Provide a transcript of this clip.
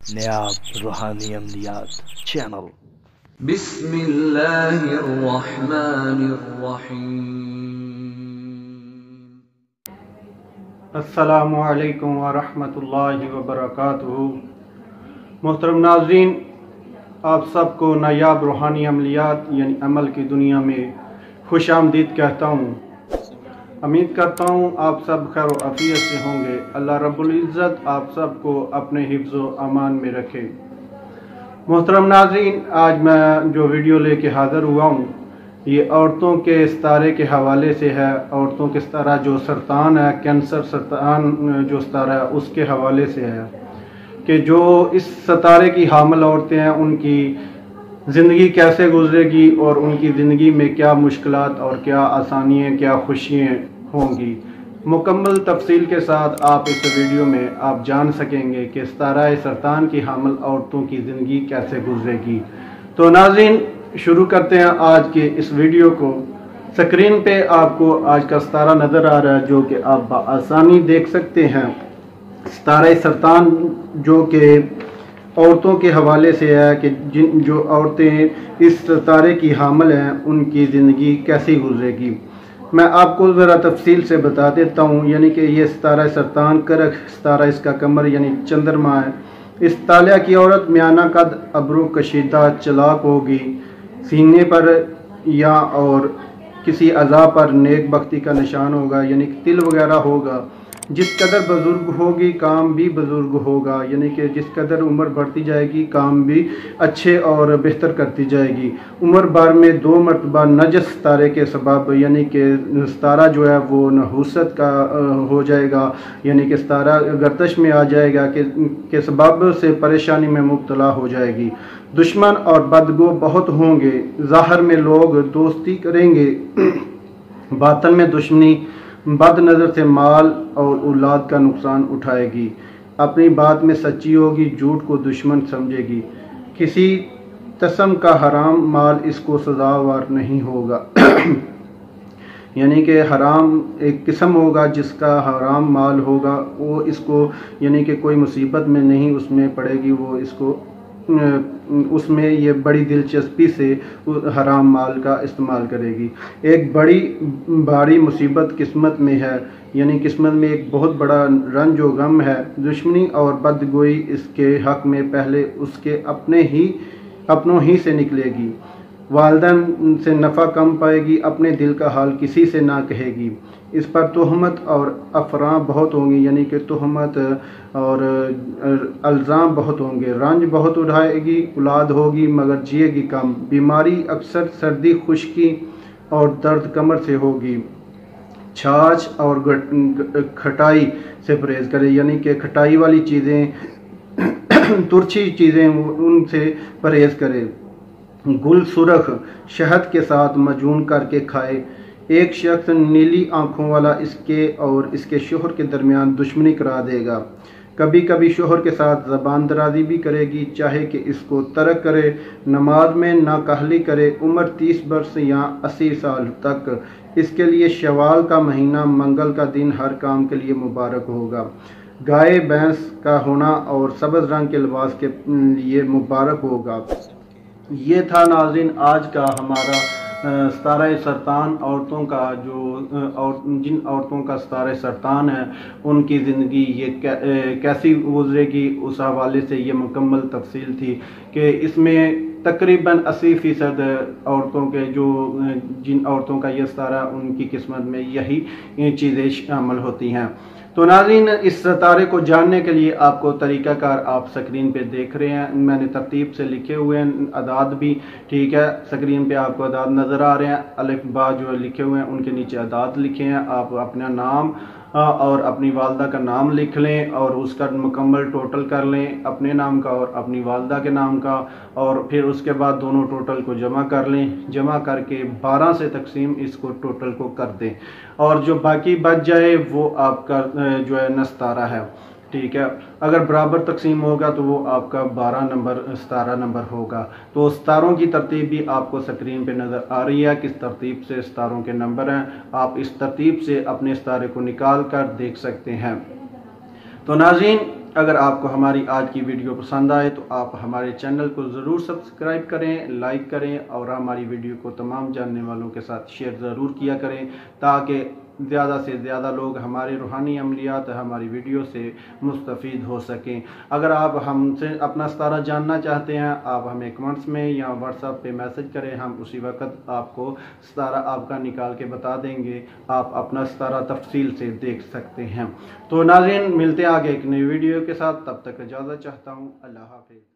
नायाब रूहानी अमलियात चैनल। बिस्मिल्लाहिर्रहमानिर्रहीम। अस्सलामुअलैकुम वरहमतुल्लाहि वबरकातुहू। मोहतरम नाज़रीन, आप सबको नायाब रूहानी अमलियात यानी अमल की दुनिया में खुश आमदीद कहता हूँ। उम्मीद करता हूँ आप सब खैर व आफियत से होंगे। अल्लाह रब्बुल इज़्ज़त आप सबको अपने हिफ्ज़ व अमान में रखे। मोहतरम नाज़रीन, आज मैं जो वीडियो लेके हाज़िर हुआ हूँ ये औरतों के सितारे के हवाले से है। औरतों के सितारा जो सरतान है, कैंसर सरतान जो सितारा है उसके हवाले से है कि जो इस सितारे की हामिल औरतें हैं उनकी ज़िंदगी कैसे गुजरेगी और उनकी ज़िंदगी में क्या मुश्किलात और क्या आसानियाँ, क्या खुशियाँ होंगी। मुकम्मल तफसील के साथ आप इस वीडियो में आप जान सकेंगे कि सितारा सरतान की हामिल औरतों की ज़िंदगी कैसे गुजरेगी। तो नाज़रीन, शुरू करते हैं आज के इस वीडियो को। स्क्रीन पे आपको आज का सितारा नज़र आ रहा है जो कि आप आसानी देख सकते हैं। सितारा सरतान जो कि औरतों के हवाले से है कि जो औरतें इस सितारे की हामिल हैं उनकी ज़िंदगी कैसी गुजरेगी। मैं आपको ज़रा तफसील से बता देता हूँ। यानी कि ये सितारा सरतान करक सितारा इसका कमर यानी चंद्रमा है। इस तालिया की औरत म्याना कद, अब्रू कशीदा, चलाक होगी। सीने पर या और किसी अज़ा पर नेक बख्ती का निशान होगा यानी कि तिल वगैरह होगा। जिस कदर बुज़ुर्ग होगी काम भी बुज़ुर्ग होगा, यानी कि जिस कदर उम्र बढ़ती जाएगी काम भी अच्छे और बेहतर करती जाएगी। उम्र भर में 2 मरतबा नजस सितारे के सबब यानी कि सितारा जो है वो नहूसत का हो जाएगा, यानी कि सितारा गर्दश में आ जाएगा के सबब से परेशानी में मुब्तला हो जाएगी। दुश्मन और बदगो बहुत होंगे। ज़ाहिर में लोग दोस्ती करेंगे, बातन में दुश्मनी, बद नज़र से माल और औलाद का नुकसान उठाएगी। अपनी बात में सच्ची होगी, झूठ को दुश्मन समझेगी। किसी कसम का हराम माल इसको सजावार नहीं होगा। यानी कि हराम एक किस्म होगा जिसका हराम माल होगा वो इसको यानी कि कोई मुसीबत में नहीं उसमें पड़ेगी, वो इसको उसमें ये बड़ी दिलचस्पी से हराम माल का इस्तेमाल करेगी। एक बड़ी भारी मुसीबत किस्मत में है, यानी किस्मत में एक बहुत बड़ा रंज व गम है। दुश्मनी और बदगोई इसके हक में पहले उसके अपनों ही से निकलेगी। वालिदैन से नफ़ा कम पाएगी, अपने दिल का हाल किसी से ना कहेगी। इस पर तोहमत और अफराह बहुत होंगी, यानी कि तोहमत और अल्ज़ाम बहुत होंगे। रंज बहुत उठाएगी, औलाद होगी मगर जिएगी कम। बीमारी अक्सर सर्दी, खुश्की और दर्द कमर से होगी। छाछ और खटाई से परहेज़ करें, यानी कि खटाई वाली चीज़ें तुरछी चीज़ें उनसे परहेज़ करें। गुल सुरख शहद के साथ मजून करके खाए। एक शख्स नीली आंखों वाला इसके और इसके शोहर के दरमियान दुश्मनी करा देगा। कभी कभी शोहर के साथ ज़बान दराजी भी करेगी, चाहे कि इसको तर्क करे। नमाज में नाकाहली करे। उम्र 30 वर्ष या 80 साल तक। इसके लिए शवाल का महीना, मंगल का दिन हर काम के लिए मुबारक होगा। गाय भैंस का होना और सब्ज़ रंग के लिबास के लिए मुबारक होगा। ये था नाज़रीन आज का हमारा सितारा सरतान औरतों का और जिन औरतों का सितारा सरतान है उनकी ज़िंदगी ये कैसी गुजरेगी, उस हवाले से ये मुकम्मल तफसील थी कि इसमें तकरीबन 80% औरतों के जिन औरतों का ये सितारा उनकी किस्मत में यही चीज़ें शामिल होती हैं। तो नाज़रीन, इस सितारे को जानने के लिए आपको तरीक़ाकार आप स्क्रीन पे देख रहे हैं। मैंने तरतीब से लिखे हुए हैं, अदाद भी ठीक है। स्क्रीन पे आपको अदाद नज़र आ रहे हैं। अलिफ बा जो लिखे हुए हैं उनके नीचे अदाद लिखे हैं। आप अपना नाम और अपनी वालदा का नाम लिख लें और उसका मुकम्मल टोटल कर लें, अपने नाम का और अपनी वालदा के नाम का, और फिर उसके बाद दोनों टोटल को जमा कर लें। जमा करके 12 से तकसीम इसको टोटल को कर दें और जो बाकी बच जाए वो आपका जो है सितारा है, ठीक है। अगर बराबर तकसीम होगा तो वो आपका 12 नंबर सितारा नंबर होगा। तो सितारों की तरतीब भी आपको स्क्रीन पे नज़र आ रही है, किस तरतीब से सितारों के नंबर हैं। आप इस तरतीब से अपने सितारे को निकाल कर देख सकते हैं। तो नाज़रीन, अगर आपको हमारी आज की वीडियो पसंद आए तो आप हमारे चैनल को ज़रूर सब्सक्राइब करें, लाइक करें और हमारी वीडियो को तमाम जानने वालों के साथ शेयर ज़रूर किया करें ताकि ज़्यादा से ज़्यादा लोग हमारे रूहानी अमलियात हमारी वीडियो से मुस्तफ़ीद हो सकें। अगर आप हमसे अपना सितारा जानना चाहते हैं आप हमें कमेंट्स में या व्हाट्सएप पे मैसेज करें, हम उसी वक्त आपको सितारा आपका निकाल के बता देंगे, आप अपना सितारा तफसील से देख सकते हैं। तो नाज़रीन, मिलते हैं आगे एक नई वीडियो के साथ, तब तक इजाज़त चाहता हूँ। अल्लाह हाफ़िज़।